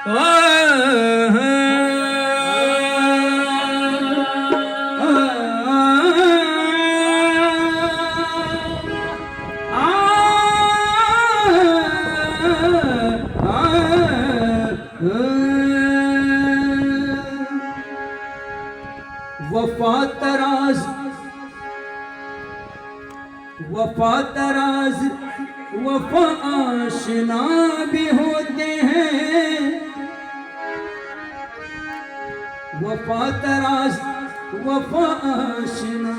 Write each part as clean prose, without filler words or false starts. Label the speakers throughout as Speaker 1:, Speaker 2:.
Speaker 1: वफा तराज वफा आशना भी होते हैं। वफा तराज वफा आशना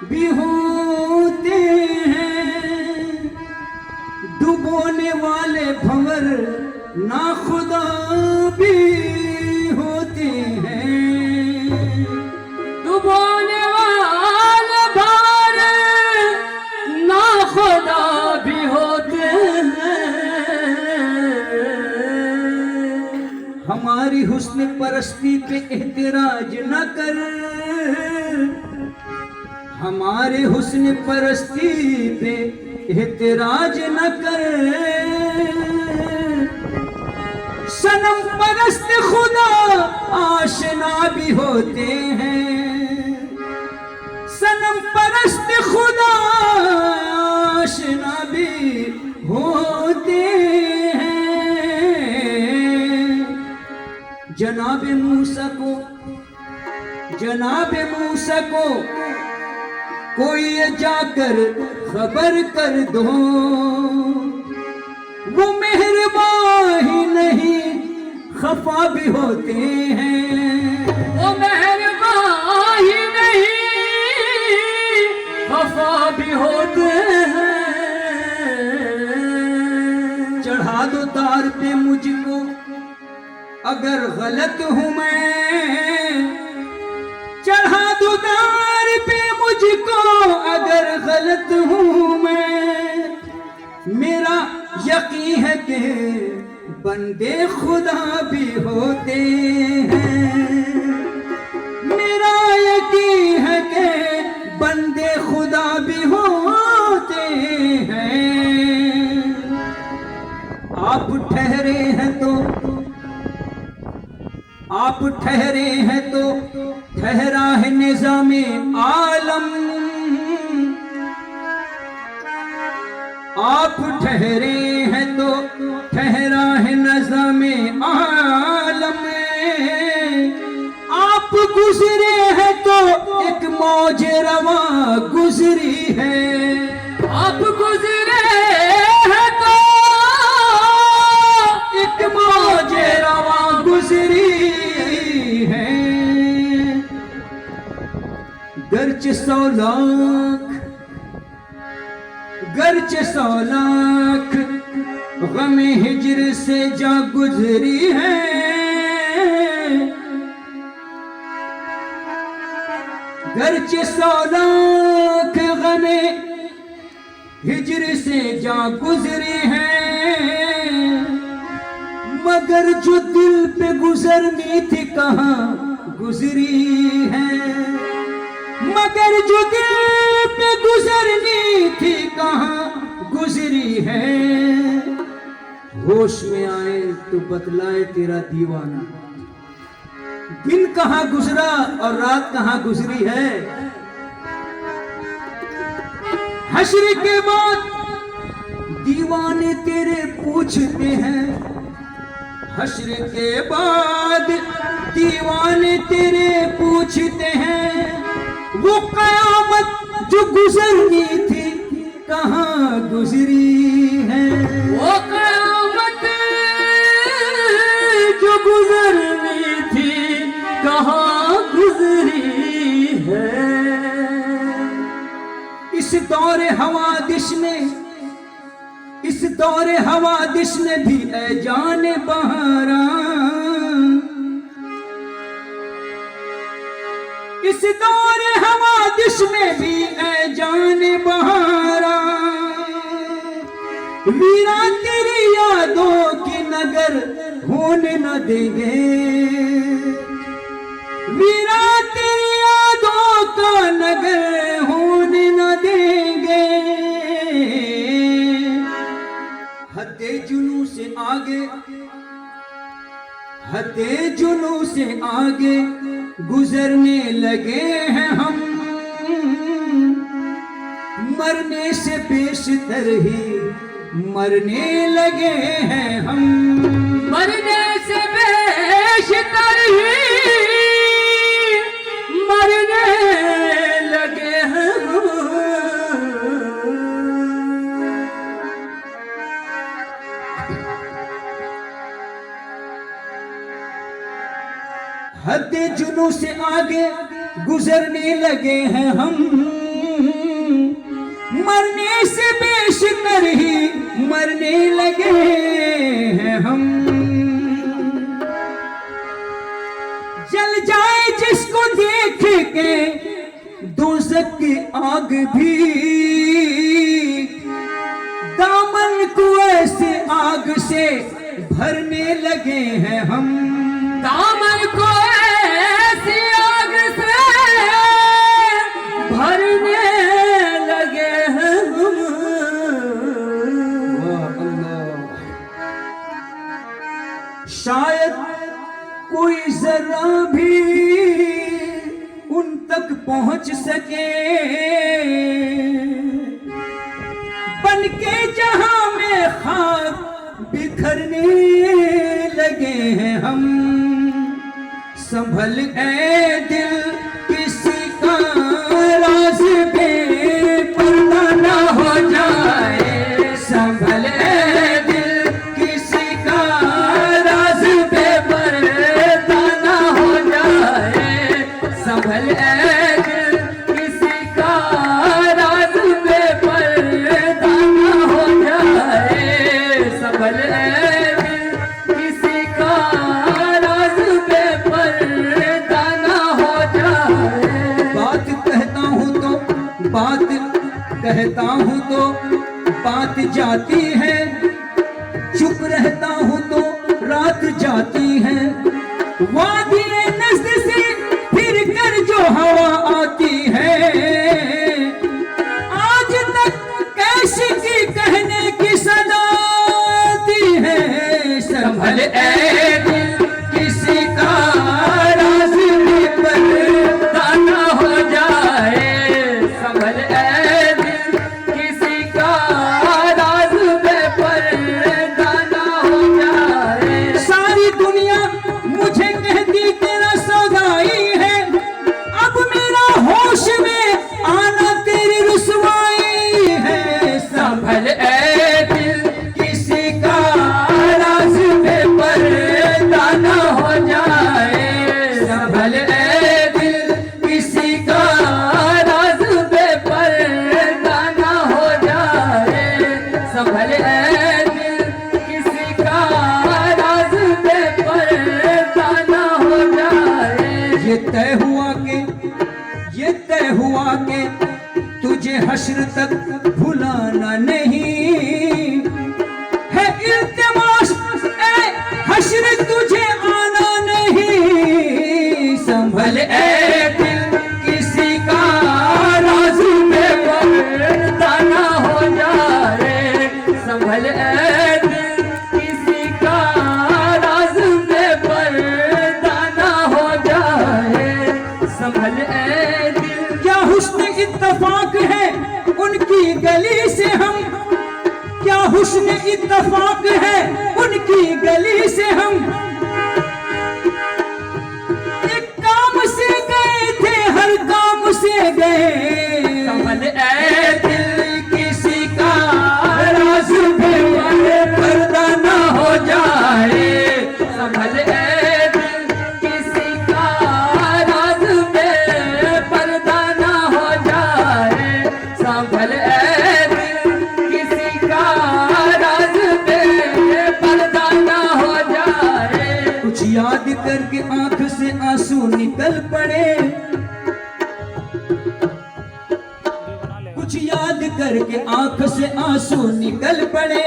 Speaker 1: भी होते हैं। डुबोने वाले भंवर ना खुदा भी होते हैं।
Speaker 2: डुबोने वाले भंवर ना खुदा भी होते हैं।
Speaker 1: हमारी हुस्न परस्ती पे एहतराज न कर, हमारे हुस्न परस्ती पे एहतराज न कर। सनम परस्त खुदा आशना भी होते हैं। सनम परस्त खुदा आशना भी होते हैं। जनाबे मूसा को कोई ये जाकर खबर कर दो, वो मेहरबान ही नहीं खफा भी होते हैं।
Speaker 2: वो मेहरबान ही नहीं खफा भी होते हैं।
Speaker 1: चढ़ा दो तार पे मुझको अगर गलत हूं मैं। चढ़ा दो तार पे मुझको अगर गलत हूं मैं। मेरा यकीन है कि बंदे खुदा भी होते हैं। मेरा यकीन है कि बंदे खुदा भी होते हैं। आप ठहरे हैं तो ठहरा है निज़ामे आलम। आप ठहरे हैं तो ठहरा है निज़ामे आलम। आप गुजरे हैं तो एक मौज रवा गुजरी है।
Speaker 2: आप गुजरे हैं तो
Speaker 1: एक मौज रवा गुजरी है। गर्च सौ लाख गमे हिजर से जा गुजरी है। गर्च 100 लाख गमे हिजर से जा गुजरी है। मगर जो दिल पे गुजरनी थी कहाँ गुजरी है। मगर जो दिल पे गुजरनी थी कहाँ गुजरी है। होश में आए तो बतलाए तेरा दीवाना, दिन कहाँ गुजरा और रात कहाँ गुजरी है। हश्र के बाद दीवाने तेरे पूछते हैं। हश्र के बाद दीवाने तेरे पूछते हैं। वो कयामत जो गुजरनी थी कहाँ गुजरी है।
Speaker 2: वो कयामत जो गुजरनी थी कहाँ गुजरी है।
Speaker 1: इस दौरे हवादिश में भी ऐ जाने बहारा। इस दौरे हवादिश में भी ऐ जाने बहारा। वीरा तेरी यादों की नगर होने न देंगे। वीरा तेरी यादों का नगर होने न देंगे। हद्दे जुनू से आगे हदे जुनू से आगे गुजरने लगे हैं हम, मरने से बेशतर ही मरने लगे हैं हम,
Speaker 2: मरने से बेशतर ही मरने लगे हैं हम।
Speaker 1: हद जुनू से आगे गुजरने लगे हैं हम, मरने से बेशतर ही मरने लगे हैं हम। जल जाए जिसको देख के दोज़ख की आग भी, दामन को ऐसे आग से भरने लगे हैं हम,
Speaker 2: दामन को ऐसी आग से भरने लगे हैं हम।
Speaker 1: वाह अल्लाह। शायद कोई जरा भी उन तक पहुंच सके, बनके जहां में खाक बिखरने लगे हैं हम। संभल ए दिल किसी का राज बेपर्दा ना हो जाए, संभल ए दिल किसी का राज बेपर्दा ना हो जाए, संभल ए दिल किसी का राज बेपर्दा ना हो जाए, संभल ए दिल किसी का राज बेपर्दा ना हो जाए। बात कहता हूँ तो बात जाती है, चुप रहता हूँ तो रात जाती है, वादी नज़्द से फिर कर जो हवा आती है, आज तक कैसी की कहने की सदा आती है, संभल ए दिल किसी का राज बेपर्दा ना हो जाए, संभल ए दिल किसी का राज बेपर्दा ना हो जाए। सारी दुनिया मुझे कहती तेरा सौदाई है, अब मेरा होश में आना तेरी रुसवाई है, संभल ए दिल किसी का राज बेपर्दा ना हो जाए, संभल ए दिल किसी का राज बेपर्दा ना हो जाए, संभल ए दिल किसी का राज बेपर्दा ना हो जाए। ये तय हुआ के तुझे हश्र तक भुलाना नहीं है, इल्तिमास ए हश्र तुझे आना नहीं, संभल ए दिल किसी का राज बेपर्दा ना हो जाए, संभल ए दिल किसी का राज बेपर्दा ना हो जाए, संभल ए दिल। क्या हुस्न इत्तफाक है उनकी गली से हम, क्या हुस्न इत्तफाक है उनकी गली से हम, एक काम से गए थे हर काम से गए, संभल ए दिल किसी का राज बेपर्दा ना हो जाए, संभल ए दिल किसी का राज बेपर्दा ना हो जाए, संभल ए दिल किसी का राज बेपर्दा ना हो जाए। कुछ याद करके आंख से आंसू निकल पड़े, कुछ याद करके आंख से आंसू निकल पड़े,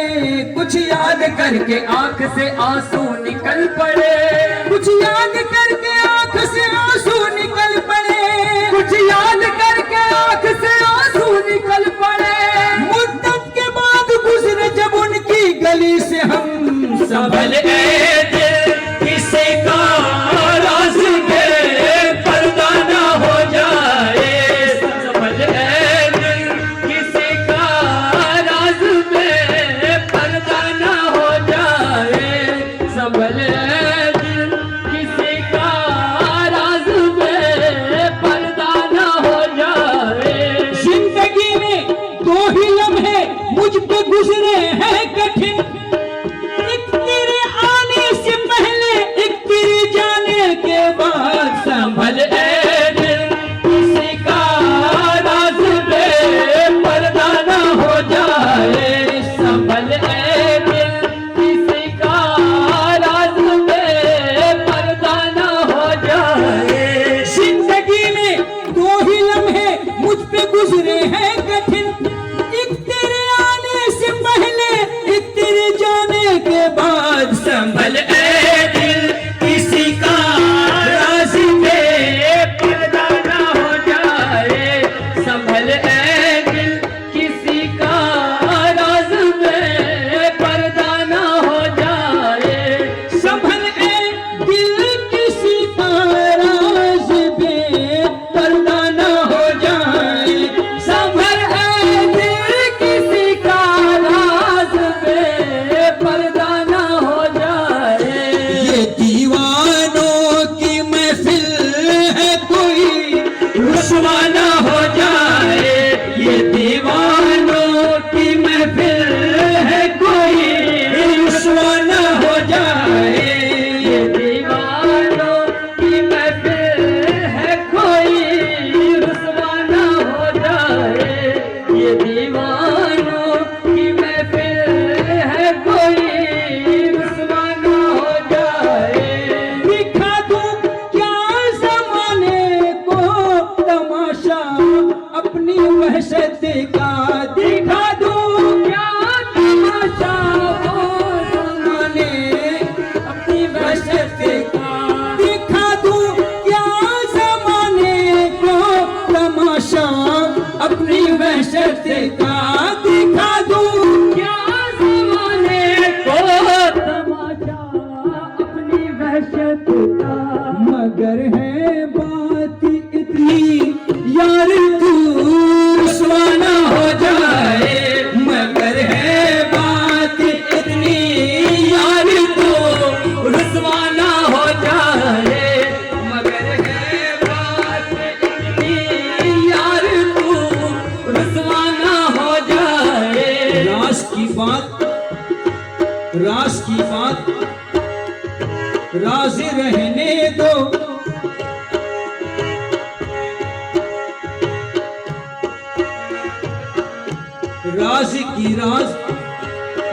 Speaker 1: कुछ याद करके आंख से आंसू निकल पड़े, कुछ याद करके आंख से आंसू निकल पड़े, कुछ याद करके आंख से आंसू निकल पड़े। मुद्दत के बाद गुजरे जब उनकी गली से हम, संभल ए दिल किसी संभल ए दिल किसी का राज बेपर्दा ना हो जाए,
Speaker 2: संभल ए दिल किसी का राज बेपर्दा ना हो जाए,
Speaker 1: संभल ए दिल किसी का राज बेपर्दा ना हो जाए,
Speaker 2: संभल ए दिल किसी का राज बेपर्दा ना हो जाए।
Speaker 1: ये दीवानों की महफिल है कोई रुसवा ना हो जाए, ये दीवानों की महफिल है कोई रुसवा ना हो जाए,
Speaker 2: ये दीवानों की महफिल है कोई रुसवा ना हो जाए, ये दीवानों की महफिल है कोई रुसवा ना हो जाए।
Speaker 1: दिखा दूं क्या जमाने को तमाशा अपनी वहशत का, दिखा दूं
Speaker 2: क्या तमाशा हो जमाने अपनी वहशत का,
Speaker 1: दिखा दूं क्या जमाने को तमाशा अपनी वहशत का, दिखा दूं
Speaker 2: क्या जमाने को तमाशा अपनी वहशत का।
Speaker 1: मगर है बात इतनी यार तू रुसवा ना हो जाए, मगर है बात इतनी यार तू रुसवा ना हो जाए,
Speaker 2: मगर है बात इतनी यार तू रुसवा ना हो जाए।
Speaker 1: रास की बात, रास की बात राज रहने दो, राज की राज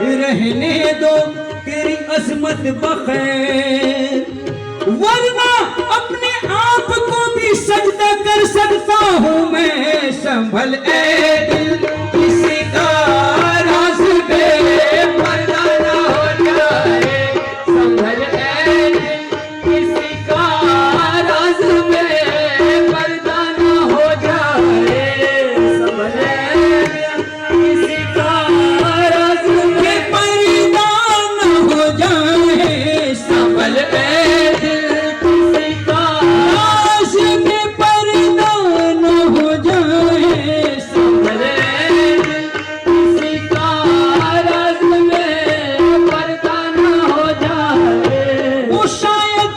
Speaker 1: रहने दो, तेरी अजमत बखैर, वरना अपने आप को भी सजदा कर सकता हूँ मैं, संभल ए दिल किसी का राज बेपर्दा ना हो जाए,
Speaker 2: संभल ए दिल किसी का राज बेपर्दा ना हो जाए, संभल ए दिल किसी का राज
Speaker 1: बेपर्दा ना हो जाए,
Speaker 2: संभल ए दिल किसी का
Speaker 1: राज बेपर्दा ना हो जाए,
Speaker 2: संभल ए दिल किसी का राज बेपर्दा ना हो जाए।
Speaker 1: वो शायद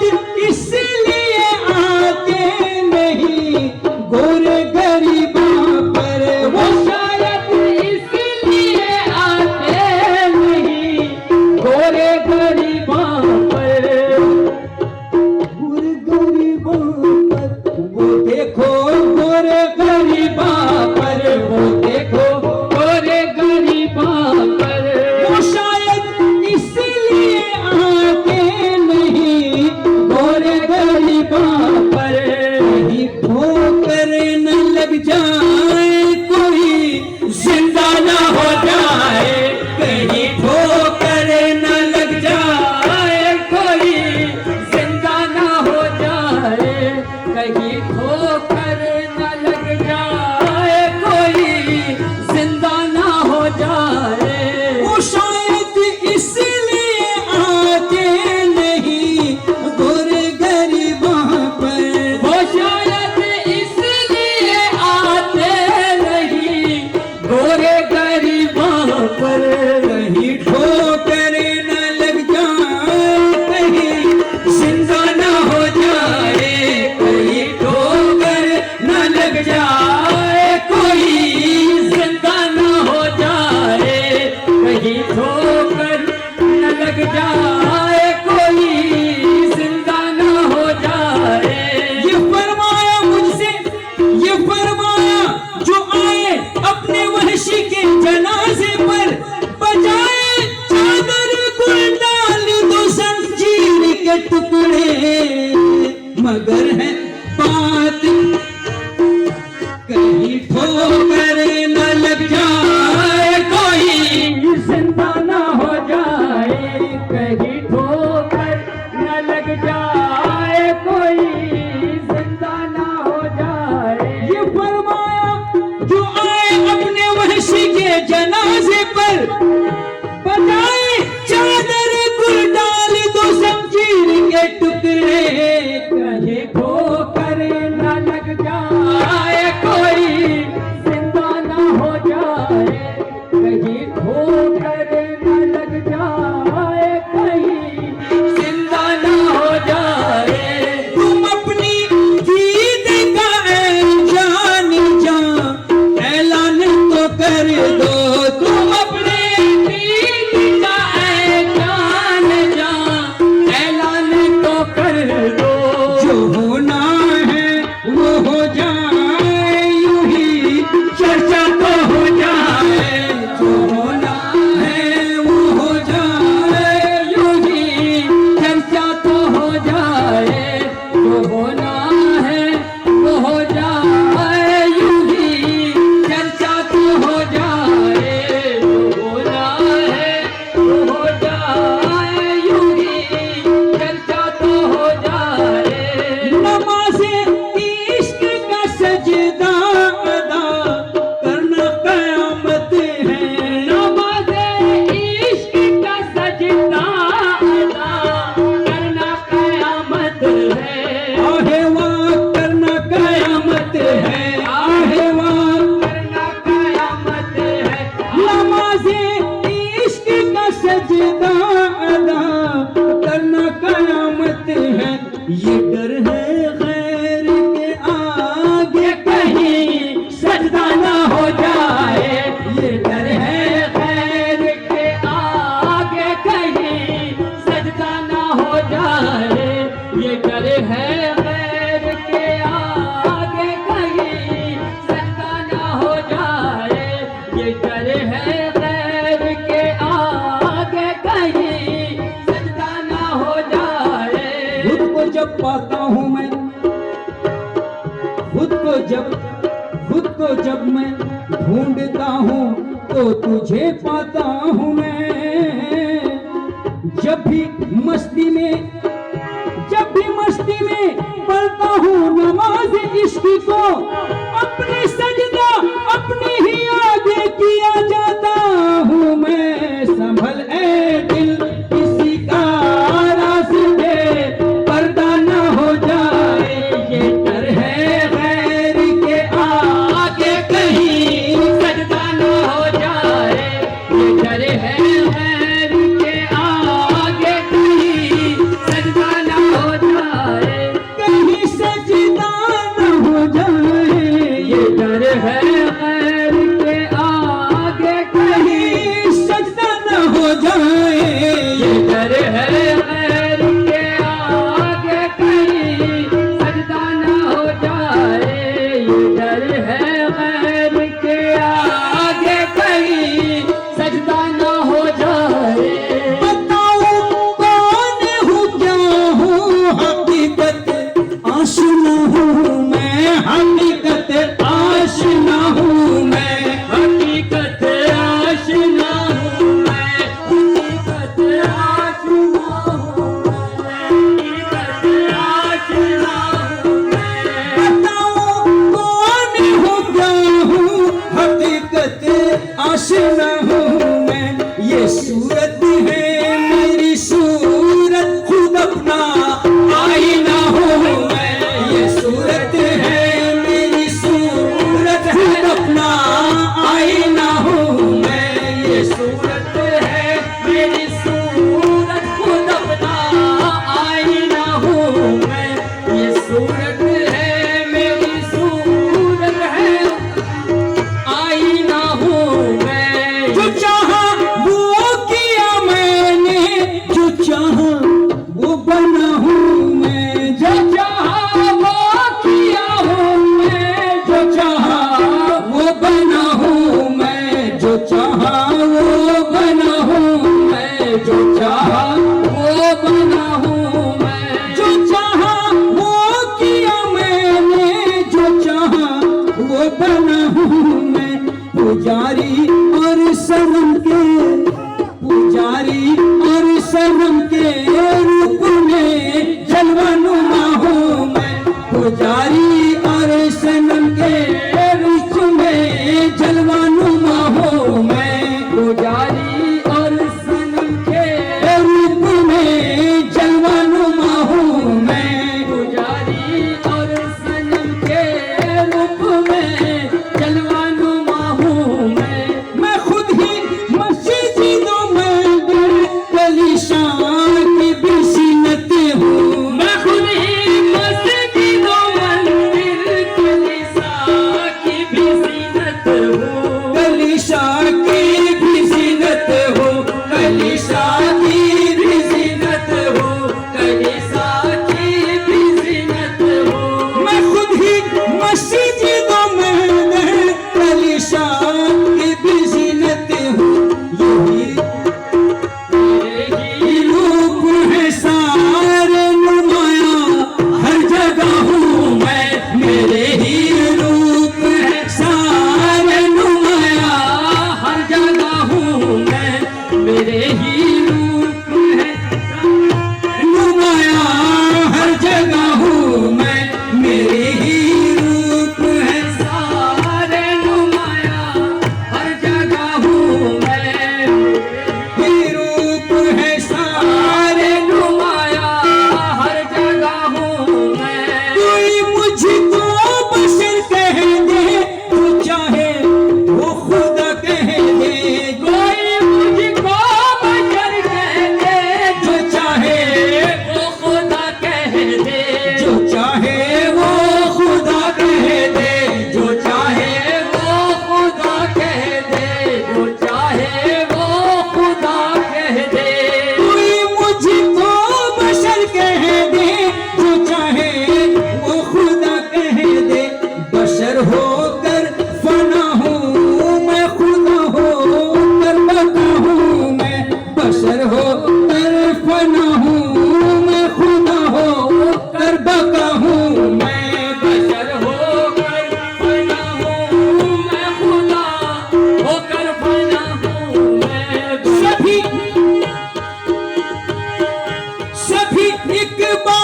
Speaker 1: इसलिए आते नहीं गोरे गरीबों पर,
Speaker 2: वो शायद इसलिए आते नहीं गोरे गरीबों पर,
Speaker 1: गोरे गरीबों पर, वो देखो गोरे गरीबों पर, वो देखो
Speaker 2: गोरे गरीबों पर,
Speaker 1: वो शायद इसलिए आते नहीं गोरे गरीबों पर, कहीं ठोकर न लग जाए कोई जिंदा ना हो जाए, कहीं ठोकर न लग जाए कोई
Speaker 2: जिंदा ना हो जाए, कहीं ठोकर न लग जाए कोई जिंदा ना हो जाए।
Speaker 1: वो शायद इसलिए आते नहीं गोरे गरीबों पर,
Speaker 2: वो शायद इसलिए आते नहीं गोरे गरीबों पर,
Speaker 1: कहीं ठोकर न लग जाए, कहीं जिंदा ना हो जाए, कहीं ठोकर न लग जाए कोई
Speaker 2: जिंदा ना हो जाए, कहीं ठोकर न लग जाए कोई जिंदा ना हो जाए।
Speaker 1: ये फरमाया मुझसे, ये फरमाया जो आए अपने वहशी के जनाजे पर, बजाए चादर गुल डाल दो जंजीर के टुकड़े, मगर है बात कहीं ठोकर न लग जाए कोई
Speaker 2: जिंदा ना हो जाए, कहीं ठोकर
Speaker 1: पर बजाए चादर गुल डाल दो शमशीर के टुकड़े,
Speaker 2: कहीं ठोकर न लग जाए कोई जिंदा न हो जाए, कहीं ठोकर न लग जाए कहीं जिंदा न हो जाए।
Speaker 1: तुम अपनी जीत का जान ऐलान तो कर दो, तुम अपने
Speaker 2: दीन का ऐलान ऐलान तो कर दो,
Speaker 1: जो होना है वो हो जाए, यूं ही चर्चा तो हो जाए, जो होना है वो हो जाए,
Speaker 2: यूं ही चर्चा तो हो जाए, जो होना है वो हो जाए, यूं ही चर्चा तो हो जाए, जो होना है वो हो जाए, यूं ही चर्चा तो हो जाए।
Speaker 1: नमाज़े इश्क का सजदा अदा करना क़यामत है,
Speaker 2: नमाज़े इश्क का सजदा अदा करना क़यामत है,
Speaker 1: आहे वाह करना क़यामत है, आहे वाह
Speaker 2: करना क़यामत है।
Speaker 1: नमाज़े इश्क का सजदा अदा करना क़यामत है, ये डर है खैर के आगे
Speaker 2: कहीं सजदा न हो जाए, ये डर है खैर के आगे कहीं सजदा न हो जाए, ये डर है खैर के आगे कहीं सजदा न हो जाए, ये डर है खैर के आगे कहीं सजदा न हो जाए।
Speaker 1: खुद को जब पाता हूँ मैं, खुद को जब मैं ढूंढता हूँ तो तुझे पाता हूँ मैं, जब भी मस्ती में पढ़ता हूँ नमाज इश्क को, अपने सजदा अपने ही आगे किया जाता हूँ मैं, संभल ए दिल किसी का रास्ते पर्दा न हो जाए, ये डर है गैर के आगे कहीं
Speaker 2: सजदा न हो जाए, ये डर है खैर के आगे कहीं सजदा न हो जाए,
Speaker 1: कहीं सजदा न हो जाए,
Speaker 2: ये डर है खैर के
Speaker 1: फना हूँ मैं खुदा हो कर बका हूँ मैं
Speaker 2: बशर होकर फना हूँ मैं, खुदा होकर फना हूँ मैं।
Speaker 1: सभी सभी एक बार